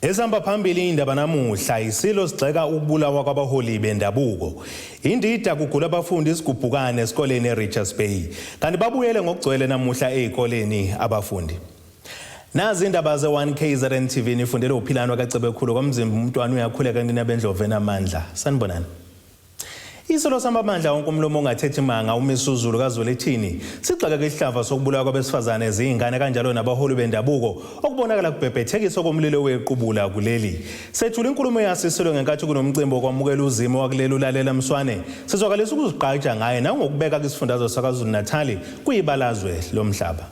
Esamba phambili indaba namuhla Isilo sigxeka ukubulawa kwabaholi bendabuko. Indida kugula abafundi isigubhukane esikoleni eRichards Bay. Kanti babuyele ngokugcwele namuhla ezikoleni abafundi. Nazi indaba ze1KZNTV nifundele uphilano kaCebekhulu kwamzimba umntwana uyakhuleka ninabendlove namandla. Sanibonani. Isilo samamandla wonke umlomo ongathethi manga uMisuzulu kaZwelithini sigxeka isihlava sokubulawa kwabesifazane ezingane kanjalo nabaholi bendabuko okubonakala kubhebhethekiswa komlilo wequbula kuleli. Sethula inkulumo yasisilo ngenkathi kunomcimbi okwamukela uzimo wakuleli ulalela Mswane. Sizwakalisa ukuzigqaja ngaye nangokubeka kwisifundazwe saKwaZulu Natal kuyibalazwe lomhlaba.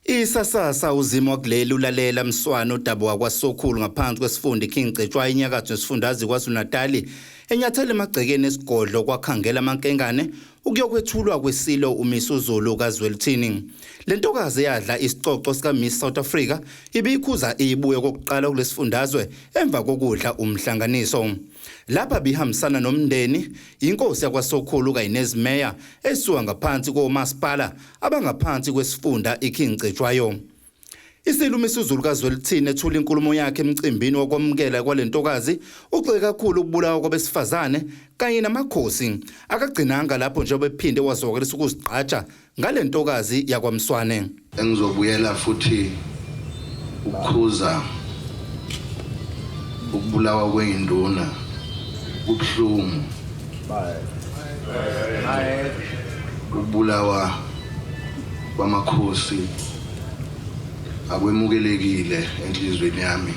Isasasa uzimo wakuleli ulalela Mswane udaba wakwaSokhulu ngaphansi kwesifundo King Cetshwa inyakatho nesifundazwe kwaZulu Natal enyathele emagcekeni esigodlo kwakhangela amankengane ukuyokwethulwa kwesilo uMisuzulu kaZwelithini. Le ntokazi yadla isicoco sika Miss South Africa ibikhuza ibuye kokuqala kulesifundazwe emva kokudla umhlanganiso. Lapha bihambisana nomndeni inkosi yakwaSokhulu kaYinez Meya esuka ngaphansi komasipala abangaphansi kwesifunda iKing Cetshwayo. Isilo uMisuzulu kaZwelithini ethula inkulumo yakhe emcimbini wokwamukela kwalentokazi ugxeke kakhulu ukubulawa kwabesifazane kanye namakhosi akagcinanga lapho nje bephinde wazwakalisa ukuzigqaja ngalentokazi yakwaMswane. Engizobuyela futhi ukukhuza ukubulawa kweyinduna kubhlungu ukubulawa kwamakhosi akwemukelekile enhlizweni yami.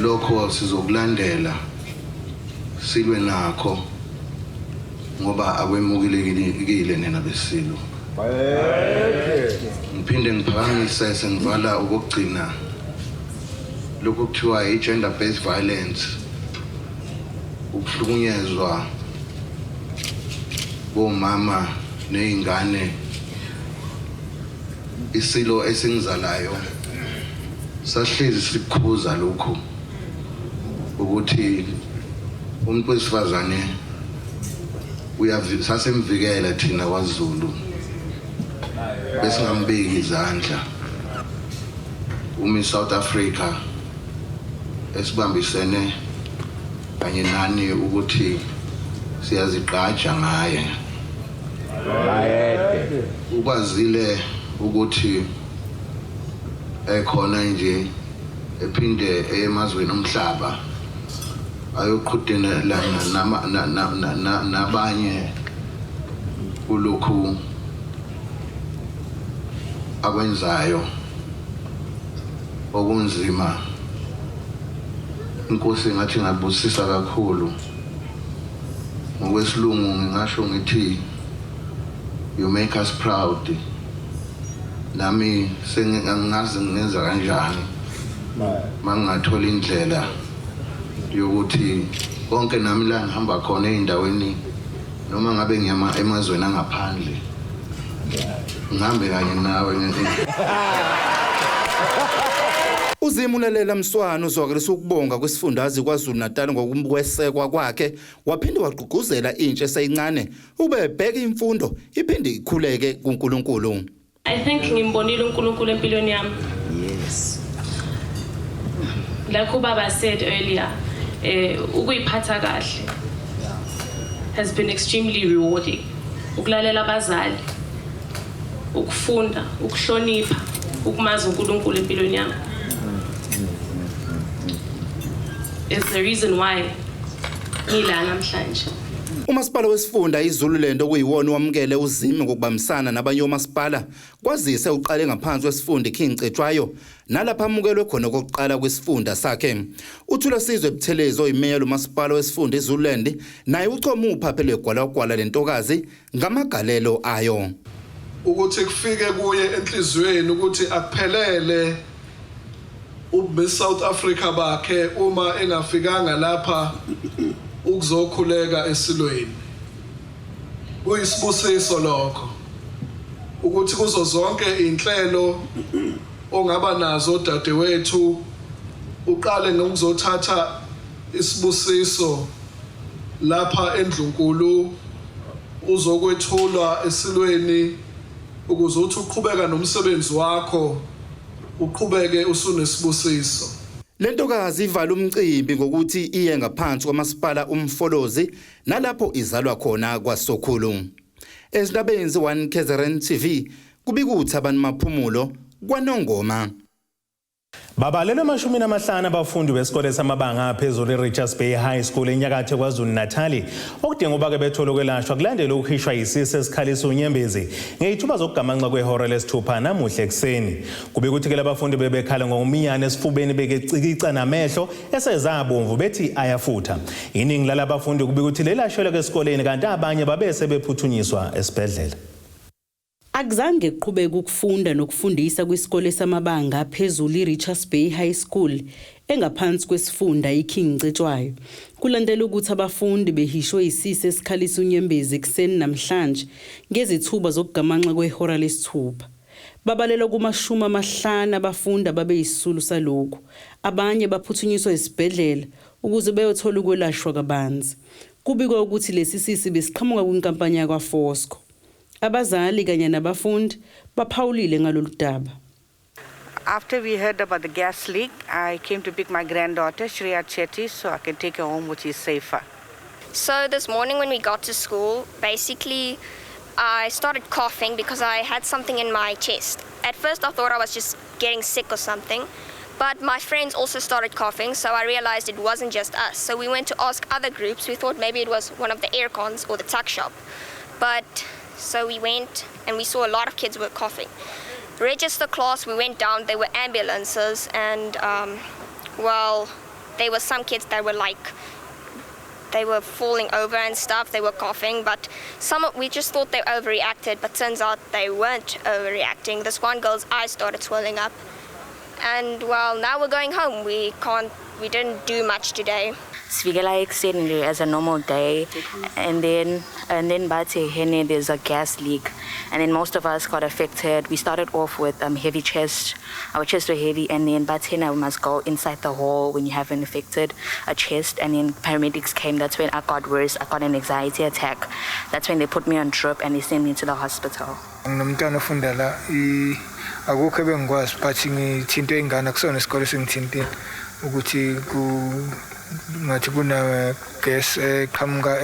Lokho sizokulandela silwe nakho ngoba akwemukelekile nina besilo. Ngiphinde ngiphakamise sengivala ukugcina lokho kuthiwa i-gender based violence, ukuhlukunyezwa bomama nezingane. Isilo esingizalayo sahlezi sikhuza lokho ukuthi umuntu wesifazane sasemvikela thina kwaZulu besingambeki izandla. South Africa esibambisene kanye nani ukuthi siyazigqaja ngaye. Ukwazile ukuthi ekhona nje ephinde emazweni omhlaba ayoqhudelana nabanye kulokhu akwenzayo okunzima. Inkosi ngathi ngabusisa kakhulu. Ngokwesilungu ngingasho ngithi you make us proud. Nami sengingazi ngenza kanjani mangingathola indlela yokuthi konke nami la ngihamba khona eindaweni noma ngabe ngiyama emazweni angaphandle ngihambe kanye nawe. Uzimo ulalela Mswane uzwakalisa ukubonga kwesifundazwe kwaZulu Natal ngokwesekwa kwakhe waphinde wagqugquzela intsha eseyincane ubebheka imfundo iphinde ikhuleke kuNkulunkulu. I think ngimbonile uNkulunkulu empilweni yami. Yes. Like ubaba said earlier, ukuyiphatha kahle has been extremely rewarding. Ukulalela abazali, ukufunda, ukuhlonipha, ukumazi uNkulunkulu empilweni yami. It's the reason why ngila namhlanje. Umasipala wesifunda iZululand okuyiwona wamukele uzimo ngokubambisana nabanye omasipala kwazise uqale ngaphansi kwesifunda King Cetshwayo nalapha amukelwe khona kokuqala kwesifunda sakhe. Uthula Sizwe Buthelezi oyimeya lomasipala wesifunda iZululand naye ucoma uphaphelwe gwalagwala lentokazi ngamagalelo ayo. Ukuthi kufike kuye enhlizweni ukuthi akuphelele uMiss South Africa bakhe uma engafikanga lapha ukuzokhuleka esilweni. Kuyisibusiso lokho ukuthi kuzo zonke inhlelo ongaba nazo dadewethu uqale ngokuzothatha isibusiso lapha eNdlunkulu uzokwethulwa esilweni ukuze uthi uqhubeka nomsebenzi wakho uqhubeke usunesibusiso. Lentokazi ivala umcimbi ngokuthi iye ngaphansi kwamasipala umfolozi nalapho izalwa khona kwaSokhulu. Ezindabeni ze-1KZNTV kubikuthi abantu maphumulo kwaNongoma. Babalelwe 50 abafundi besikole samabanga aphezulu e-Richards Bay High School enyakatho KwaZulu-Natal okudinga ukuba bethole ukwelashwa kulandela ukukhishwa yisisi esikhalisa unyembezi ngezithuba zokugamanxa kwehora lesithupha namuhla ekseni. Kubikuthi ke labafundi bebekhala ngomiyane esifubeni bekecikica namehlo esezabomvu bethi ayafutha. Iningi lalabafundi kubikuthi lelashelwe esikoleni kanti abanye babese bephuthunyiswa esibhedlela. Akuzange kuqhubeka ukufunda nokufundisa kwisikole samabanga aphezulu e-Richards Bay High School engaphansi kwesifunda iKing Cetshwayo. Kulandela ukuthi abafundi behishwe isisi esikhalisa unyembezi ekseni namhlanje ngezithuba zokugamanxa kwehora lesithupha. Babalelwa kuma-50 abafundi ababeyisisulu salokhu. Abanye baphuthunyiswa esibhedlela ukuze beyothola ukwelashwa kabanzi. Kubikwa ukuthi lesi sisi besiqhamuka kwinkampani yakwaFosco. Abazali kanye nabafundi baphawulile ngalolu daba. After we heard about the gas leak, I came to pick my granddaughter, Shreya Chetty, so I can take her home, which is safer. So this morning when we got to school, basically I started coughing because I had something in my chest. At first I thought I was just getting sick or something, but my friends also started coughing, so I realized it wasn't just us. So we went to ask other groups. We thought maybe it was one of the aircons or the tuck shop. So we went and we saw a lot of kids were coughing. Register class, we went down, there were ambulances and there were some kids that were they were falling over and stuff, they were coughing, but we just thought they overreacted, but turns out they weren't overreacting. This one girl's eyes started swelling up. And now we're going home. We didn't do much today. Svikela ekseni as a normal day, and then Bate Hene there's a gas leak, and then most of us got affected. We started off with heavy chest, our chests were heavy, and then Batena we must go inside the hall when you have an affected chest, and then paramedics came. That's when I got worse. I got an anxiety attack. That's when they put me on drip and they sent me to the hospital. Akukho bengikwazi but ngithinto ingane kusona isikole sengithintile ukuthi ngathi kuna gas eqhamuka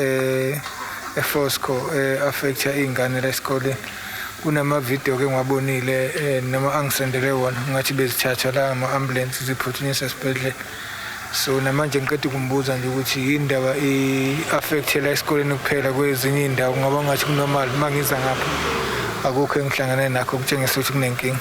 eFosco affecta ingane lesikole. Kunama video ke ngiwabonile nama angisendele wona ngathi bezithatha la ama ambulance ziphuthunyiswa esibhedlela. So namanje ngikade kumbuza nje ukuthi indaba affectela esikoleni kuphela kwezinye indawo ngoba ngathi kunormal mangiza ngapha akukho engihlangana nakho kutshengisa ukuthi kunenkinga.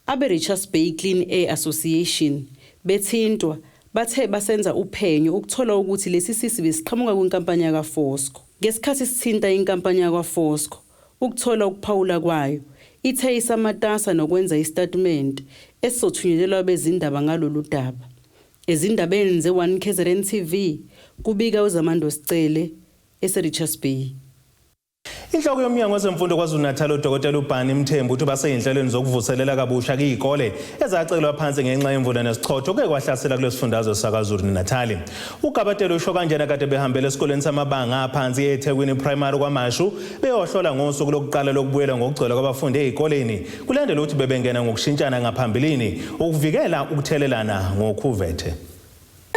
Abe-Richards Bay Clean Air Association bethintwa bathe basenza uphenyo ukuthola ukuthi lesi sisi besiqhamuka kwinkampani yakwaFosco. Ngesikhathi sithinta inkampani yakwaFosco ukuthola ukuphawula kwayo, ithe isamatasa nokwenza istatement esizothunyelelwa bezindaba ngalolu daba. Ezindabeni ze-1KZNTV kubika uZamando Sicele ese-Richards Bay. Inhloko yomnyango wezemfundo KwaZulu-Natal uDkt uBhani Mthembu uthi baseyinhlelweni zokuvuselela kabusha izikole ezacelwa phansi ngenxa yemvula nesichotho kwahlasela kulesifundazwe saKwaZulu-Natal. uGabatelo usho kanjena kade behambele esikoleni samabanga aphansi eThekwini Primary kwaMashu beyohlola ngosuku lokuqala lokubuyela ngokugcwele kwabafundi ezikoleni kulandela ukuthi bebengena ngokushintshana ngaphambilini ukuvikela ukuthelelana ngokhuvethe.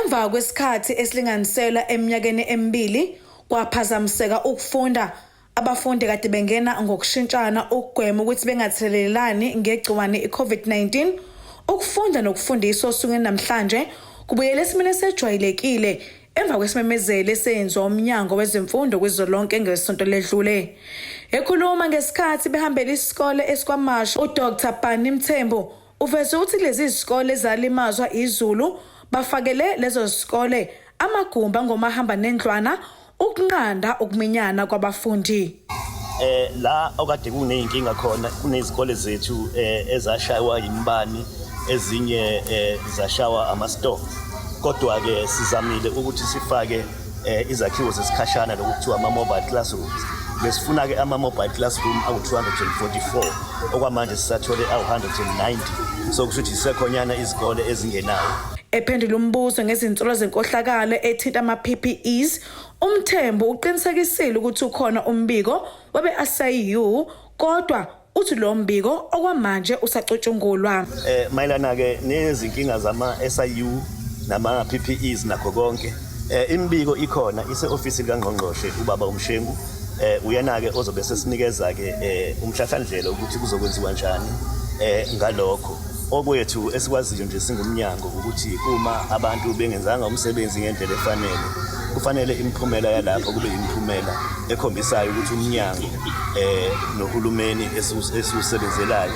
Emva kwesikhathi esilinganisela eminyakeni emibili kwaphazamiseka ukufunda. Abafundi kade bengena ngokushintshana ukugwema ukuthi bengathelelani ngegciwane iCovid-19. Ukufunda nokufundiswa osukeni namhlanje kubuyele esimene sejwayelekile emva kwesimemezelo esenziwa umnyango wezemfundo kwezolonke ngesonto ledlule. Ekhuluma ngesikhathi behambela isikole esikwaMashu, uDkt Bhani Mthembu uveze ukuthi lezi izikole ezalimazwa izulu bafakele lezo zikole amagumba ngomahamba nendlwana ukunqanda ukuminyana kwabafundi. La okade kuneyinkinga khona kunezikole zethu ezashawa imbani ezinye zashawa ama-stove. Kodwa ke sizamile ukuthi sifake izakhiwo zesikhashana lokuthiwa ama-mobile classrooms. Besifuna ke ama-mobile classroom awu-244 okwamanje sisathole awu-190. So kushuthi sisekhonyana izikole ezingenayo. Ephendula umbuzo ngezinsolo zenkohlakalo ethinta ama-PPEs, uMthembu uqinisekisile ukuthi ukhona umbiko wabe-SIU kodwa uthi lo mbiko okwamanje usacutshungulwa. Mayelana ke nezinkinga zama SIU nama PPEs nakho konke. Imbiko ikhona ise office kaNgqongqoshe ubaba uMshengu. Uyena ke ozobe sesinikeza ke umhlahlandlela ukuthi kuzokwenziwa kanjani ngalokho. Okwethu esikwaziyo nje singumnyango ukuthi uma abantu bengenzanga umsebenzi ngendlela efanele kufanele imiphumela yalapho kube imiphumela ekhombisayo ukuthi umnyango nohulumeni esusebenzelayo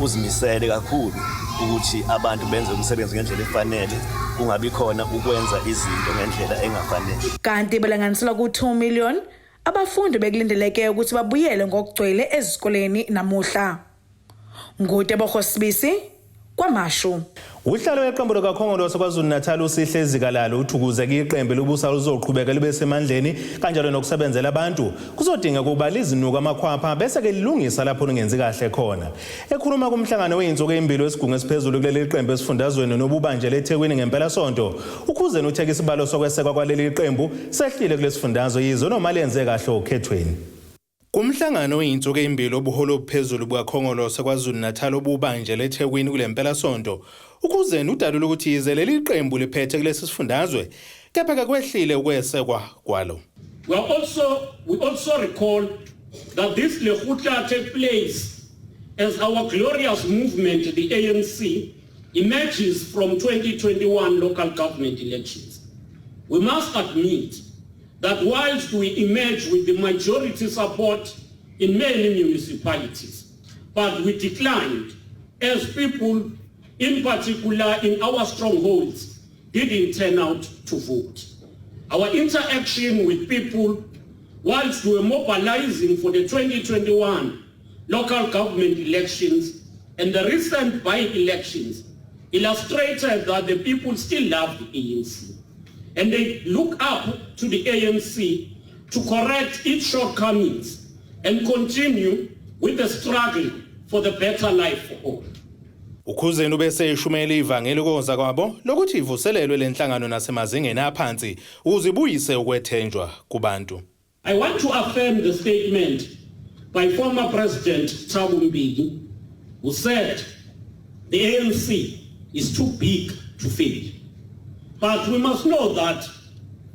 uzimisele kakhulu ukuthi abantu benze umsebenzi ngendlela efanele kungabi khona ukwenza izinto ngendlela engafanele. Kanti belanganiselwa ku2 million abafundi bekulindeleke ukuthi babuyele ngokugcwele ezikoleni namuhla. Ngotebokosibisi kwamashu. Uhlalo weqembu likaKhongolose KwaZulu-Natal uSihle Zikalalo uthukuze iqembu lobusa lizoqhubeka libe semandleni kanjalo nokusebenzela abantu kuzodinga ukuba lizinuka amakhwapha bese ke lilungisa lapho lingenzi kahle khona. Ekhuluma kumhlangano weinzuku ezimbili wesigungu esiphezulu kuleli qembu esifundazweni nobubanjele eThekwini ngempela sonto, ukhuzeni utheka isibalo sokwesekwa kwaleli qembu sehlile kulesifundazwe yizo noma lenze kahle okhethweni. Kumhlangano weinzuku ezimbili obuholo obuphezulu bukaKhongolose KwaZulu-Natal obubanjele eThekwini kulempela sonto, ukhuzeni udalula ukuthi yize leli qembu liphethe kulesi sifundazwe kepha ke kwehlile ukwesekwa kwalo. We also recall that this lekgotla take place as our glorious movement, the ANC, emerges from 2021 local government elections. We must admit that whilst we emerge with the majority support in many municipalities, but we declined as people, in particular in our strongholds, didn't turn out to vote. Our interaction with people, whilst we were mobilizing for the 2021 local government elections and the recent by-elections, illustrated that the people still love the ANC. And they look up to the ANC to correct its shortcomings and continue with the struggle for the better life for all. Ukhuzeni ubese eshumela ivangeli koza kwabo lokuthi ivuselelwe lenhlangano nasemazingeni aphansi uzibuyise ukwethenjwa kubantu. I want to affirm the statement by former President Thabo Mbeki, who said the ANC is too big to fail. But we must know that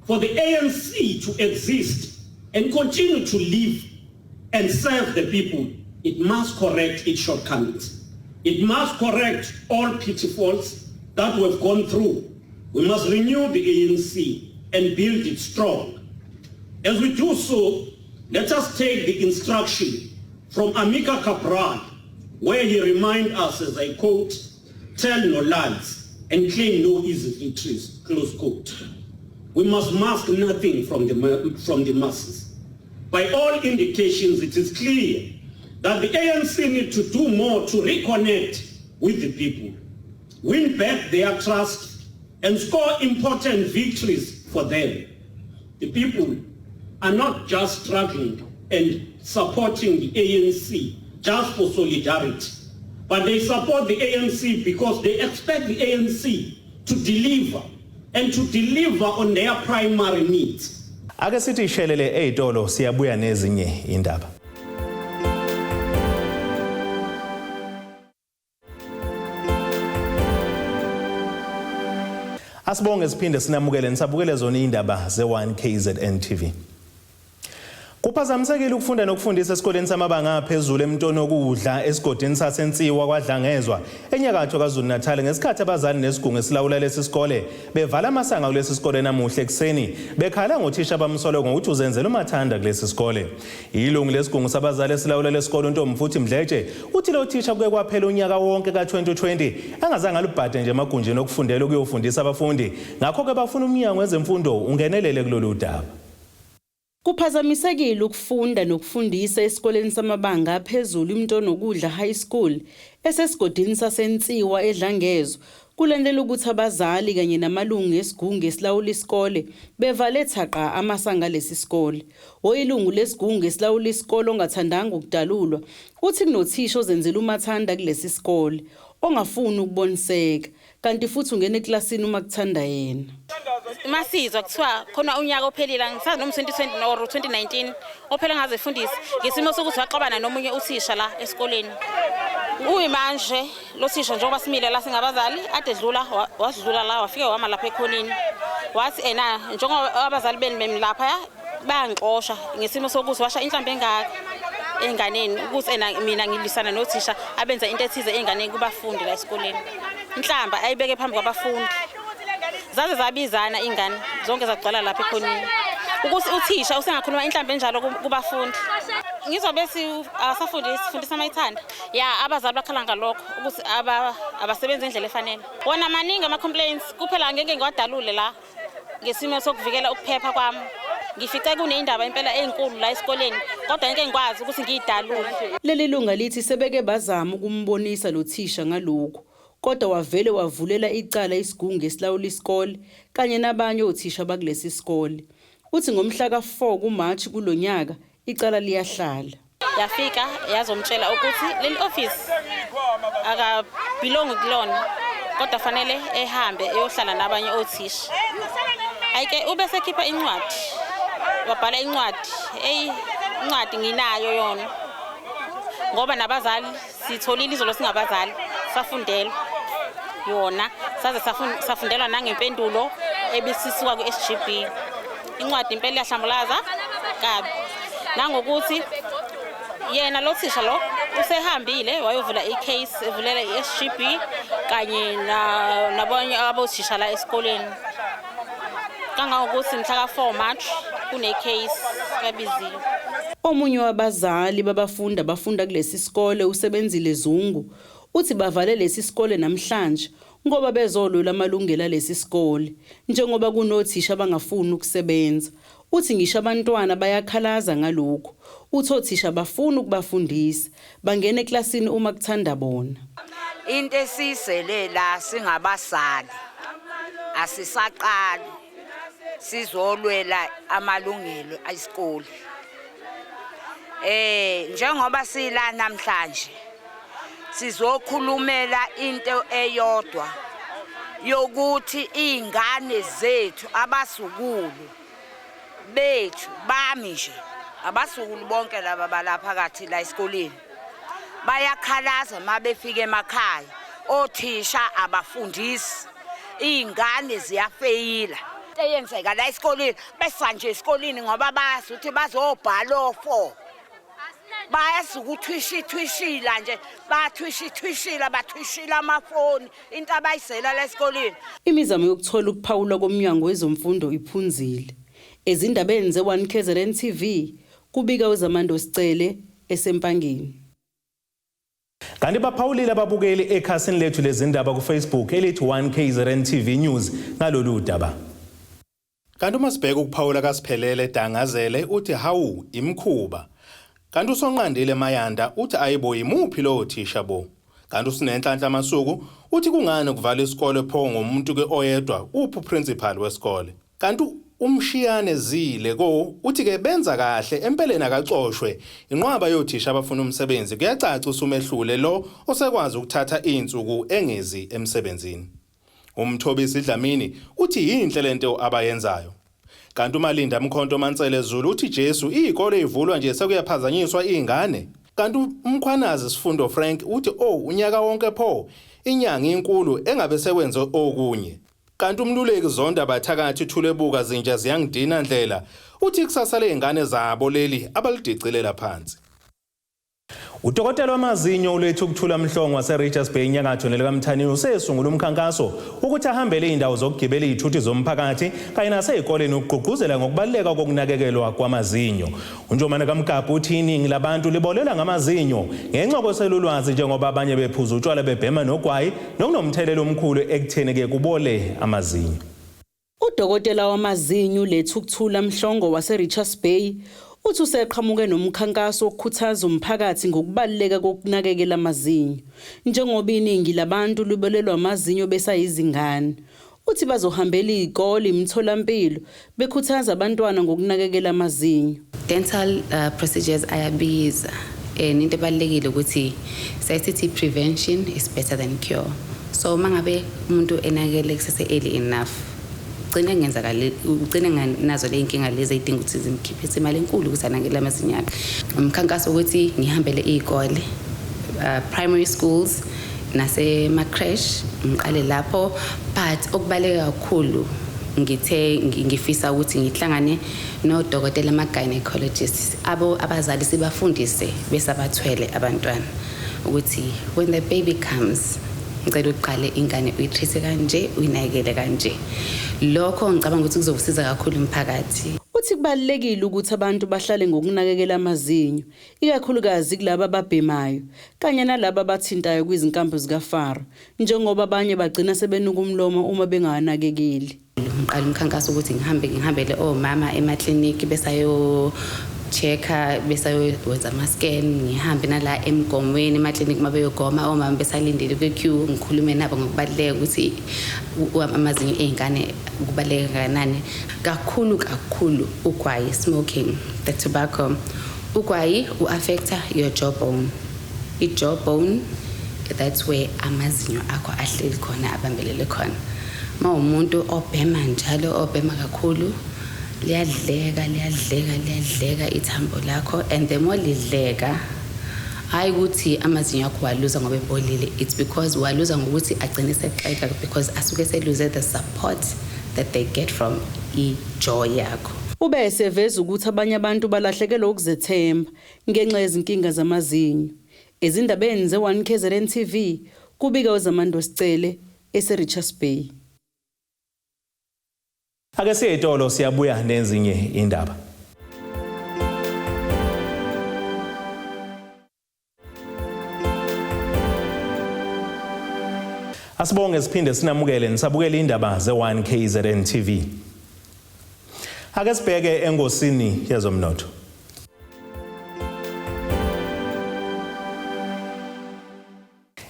for the ANC to exist and continue to live and serve the people, it must correct its shortcomings. It must correct all pitfalls that we've gone through. We must renew the ANC and build it strong. As we do so, let us take the instruction from Amika Cabral, where he reminds us, as I quote, "Tell no lies and claim no easy victories," close quote. We must mask nothing from the masses. By all indications, it is clear that the ANC need to do more to reconnect with the people, win back their trust, and score important victories for them. The people are not just struggling and supporting the ANC just for solidarity, but they support the ANC because they expect the ANC to deliver and to deliver on their primary needs. Ake sithi ishelele ezitolo siyabuya nezinye indaba. Asibonge siphinde sinamukele nisabukele zona indaba ze1KZNTV. Kuphazamisekile ukufunda nokufundisa esikoleni samabanga aphezulu eMntoni esigodini saseNtsiwa kwaDlangezwa enyakatho KwaZulu-Natal ngesikhathi abazali nesigungu esilawula lesi sikole bevala amasanga kulesi sikole namuhla ekseni bekhala ngothisha bamsolo ngokuthi uzenzela umathanda kulesi sikole. Ilungu lesigungu sabazali esilawula lesi sikole uNtomfuthi Mdletshe uthi lo thisha kuke kwaphela unyaka wonke ka2020 angazange alubhade nje emagunjini okufundela ukuyofundisa abafundi ngakho ke bafuna umnyango wezemfundo ungenelele kulolu daba. Kuphazamisekile ukufunda nokufundisa esikoleni samabanga aphezulu iMntoni High School esesigodini saseNtsiwa eDlangezwa kulandela ukuthi abazali kanye namalungu esigungu esilawula isikole bevale thaqa amasanga lesi sikole. Oyilungu lesigungu esilawula isikole ongathandanga ukudalulwa uthi kunothisha ozenzela umathanda kulesi sikole ongafuni ukuboniseka kanti futhi ungena eklasini uma kuthanda yena. masizwa kuthiwa khona unyaka ophelile ngisazi noma 2020 or 2019 ophela ngazifundisa ngesimo sokuthi waxabana nomunye uthisha la esikoleni. Uyimanje lo thisha njengoba simile la singabazali ade dlula wasidlula la wafika wama lapha ekhonini. Wathi njengoba abazali beni lapha bayangixosha ngesimo sokuthi washa inhlambe engaka enganeni ukuthi mina ngilisana nothisha abenza into ethize enganeni kubafundi la esikoleni. Inhlamba ayibeke phambi kwabafundi. Zaze zabizana ingane zonke zagcwala lapha ekhonini. Ukuthi uthisha usengakhuluma inhlambe enjalo kubafundi. Ngizobe asafundisa amayithanda. Ya abazali bakhala ngalokho ukuthi abasebenza indlela efanele. Wona maningi ama complaints kuphela ngeke ngiwadalule la ngesimo sokuvikela ukuphepha kwami. Ngifice kunendaba impela enkulu la esikoleni kodwa ngeke ngikwazi ukuthi ngiyidalule. Leli lunga lithi sebeke bazama ukumbonisa lo thisha ngalokho kodwa wavele wavulela icala isigungu esilawula isikole kanye nabanye othisha bakulesi isikole. Uthi ngomhla ka4 kuMarch kulonyaka icala liyahlala. Yafika yazomtshela ukuthi leli office akabelong kulona kodwa fanele ehambe eyohlala nabanye othisha. Ayike ube sekhipha incwadi. Wabhala incwadi. Incwadi nginayo yona. Ngoba nabazali sitholile izolo singabazali safundela yona saze safundela nangempendulo ebisisuka ku-SGB. Incwadi impela yahlambulaza kabi nangokuthi yena lo thisha lo usehambile wayovula icase evulela i-SGB kanye nabanye abothisha la esikoleni. Kangangokuthi mhla ka4 March kune case kabiziwe. Omunye wabazali babafundi abafunda kulesi isikole usebenzile Zungu uthi bavale lesi isikole namhlanje ngoba bezolula amalungelo alesi isikole njengoba kunothisha abangafuni ukusebenza. Uthi ngisho abantwana bayakhalaza ngalokho. Uthi othisha bafuna ukubafundisa bangene eklasini uma kuthanda bona. Into esisele la singabasali asisaqali sizolwela amalungelo esikole. Njengoba sila namhlanje sizokhulumela into eyodwa yokuthi ingane zethu abasukulu bethu bami nje abasukulu bonke laba balapha kathi la esikoleni bayakhalaza mabefika emakhaya othisha abafundisi ingane ziyafeyila eyenzeka la esikoleni besanje esikoleni ngoba bayazi ukuthi bazobhala o4 bayazi ukuthi twishila nje bathwishila amafoni into abayisela la esikoleni. Imizamo yokuthola ukuphawula komnyango wezomfundo iphunzile. Ezindabeni ze1KZNTV kubika uZamando Sicele esempangeni. Kanti baphawulile ababukeli ekhasini lethu lezindaba kuFacebook elithi 1KZNTV News ngalolu daba. Kanti uma sibheka ukuphawula kaSiphelele Dangazele uthi hawu imkhuba. Kanti usonqandile Mayanda uthi ayibo imuphi lo thisha bo. Kanti usinenhlanhla amasuku uthi kungani kuvala isikole pho ngomuntu ke oyedwa uphu principal wesikole. Kanti umshiyane Zile ko uthi ke benza kahle empeleni akaxoshwe inqwaba yothisha abafuna umsebenzi kuyacaca usumehlule lo osekwazi ukuthatha izinsuku engezi emsebenzini. Umthobisi Dlamini uthi yinhle lento abayenzayo. Kanti uMalinda Mkhonto Mantsele Zulu uthi Jesu izikole ivulwa nje sekuyaphazanyiswa izingane. Kanti umkhwanazi Sifundo Frank uthi unyaka wonke pho inyanga inkulu engabe sekwenza okunye. Kanti umluleki Zonda Bathakathi Thulebuka Zinja ziyangidina ndlela uthi kusasa lezingane zabo leli abalidicilela phansi. Udokotela wamazinyo ulethu ukuthula Mhlongo waseRichards Bay enyakatho nelikaMthanini usesungula umkhankaso ukuthi ahambele indawo zokugibela izithuthi zomphakathi kanye nasezikoleni ukugqugquzela ngokubaleka kokunakekelwa kwamazinyo. Unjomane kaMgabhu uthi iningi labantu libolela ngamazinyo ngenxa kweselulwazi njengoba abanye bephuza utshwala bebhema nogwayi nokunomthelelo omkhulu ekutheni ke kubole amazinyo. Udokotela wamazinyo ulethu ukuthula Mhlongo waseRichards Bay uthi useqhamuke nomkhankaso wokukhuthaza umphakathi ngokubaleka kokunakekela amazinyo njengoba iningi labantu libolelwa amazinyo besayizingane. Uthi bazohambela izikole imitholampilo bekhuthaza abantwana ngokunakekela amazinyo. Dental procedures ayabiza into ebalekile ukuthi sithi prevention is better than cure. So mangabe umuntu enakekele kusese early enough ugcine nazo le inkinga lezi edinga ukuthi zimkhiphise imali enkulu ukuthi anakele amazinyo akhe. Umkhankaso ukuthi ngihambele izikole, primary schools nasema crash ngiqale lapho, but okubaleka kakhulu ngifisa ukuthi ngihlangane nodokotela ama-gynecologists abazali sibafundise besabathwele abantwana ukuthi when the baby comes ngicela uqale ingane uyitreat kanje uyinakekele kanje. Lokho ngicabanga ukuthi kuzokusiza kakhulu umphakathi. Uthi kubalekile ukuthi abantu bahlale ngokunakekela amazinyo, ikakhulukazi kulabo ababhemayo kanye nalabo abathintayo kwizinkambo zikaFaro, njengoba abanye bagcina sebenuka umlomo uma benganakekeli. Ngiqala umkhankaso ukuthi ngihambele omama emakliniki besayo checker besayowenza ama-scan, ngihambe nala emgomweni emakliniki mabeyogoma omama besalindele kwe-queue, ngikhulume nabo ngokubaluleka ukuthi amazinyo ey'ngane kubaluleka kanani. Kakhulu ugwayi, smoking, the tobacco. Ugwayi u-affecta your jawbone. I-jawbone, that's where amazinyo akho ahleli khona, abambelele khona. Ma umuntu obhema njalo, obhema kakhulu, liyadleka ithambo lakho, and the more lidleka hayi ukuthi amazinyo akho waluza ngoba ebolile, it's because waluza ngokuthi agcine seqeka because asuke selose the support that they get from i-jaw yakho. Ube seveza ukuthi abanye abantu balahlekelwe ukuzethemba ngenxa yezinkinga zamazinyo. Ezindabeni ze1KZNTV kubika uZamando Sicele eseRichards Bay. Ake siye etolo siyabuya nezinye indaba. Asibonge siphinde sinamukele nisabukela indaba ze1KZNTV. Ake sibheke engosini yezomnotho.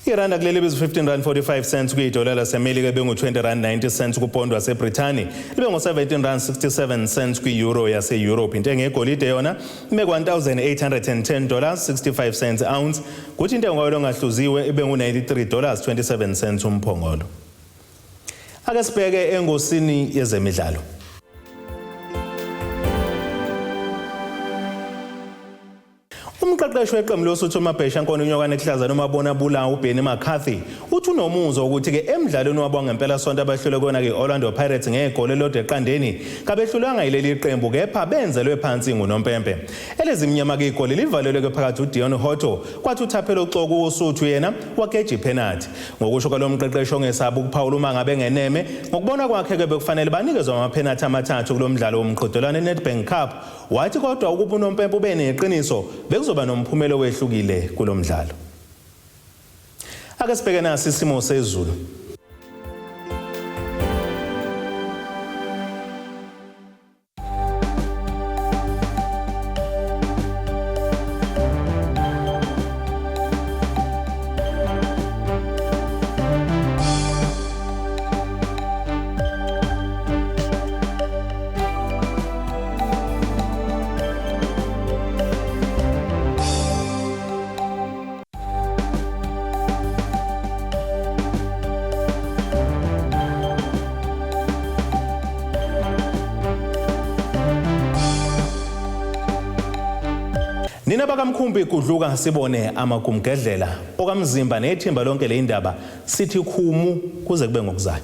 Iranda kuleli bizu R15.45 kuyidola laseMelika bengu R20.90 kupondo waseBrithani, libe ngo R17.67 kueuro yase-Europe. Intengo yegolide yona ime $1,810.65 ounce, kuthi intengo yoilo ngahluziwe ibe ngu $93.27 umphongolo. Ake sibheke engosini yezemidlalo. Umqeqeshi weqembu losuthu Behishwa Nkononyoka ehlaza noMabonabulawa uBenny McCarthy uthi unomuzwa ukuthi ke emidlalweni wabo ngempela sonto abahlule kona ke Orlando Pirates ngegoli elodwa eqandeni kabehlulanga yileli qembu kepha benzelwe phansi nguNompempe. Elezimnyama ke igoli livalelwe ke phakathi uDion Hoto kwathi uthaphelo uxoko usuthu yena wageja ipenalty. Ngokusho kwalomqeqeshi ongesaba ukuphawula uma ngabe ngeneme ngokubona kwakhe ke bekufanele banikezwe amapenalty amathathu kulomdlalo womqhudelwano eNedbank Cup, wathi kodwa ukuba uNompempe ube neqiniso bekuzoba nomphumela owehlukile kulomdlalo. Ake sibheke nasi isimo sezulu. Nina bakamkhumbi kudluka sibone amagumgedlela okamzimba nethimba lonke le indaba sithi khumu kuze kube ngokuzayo.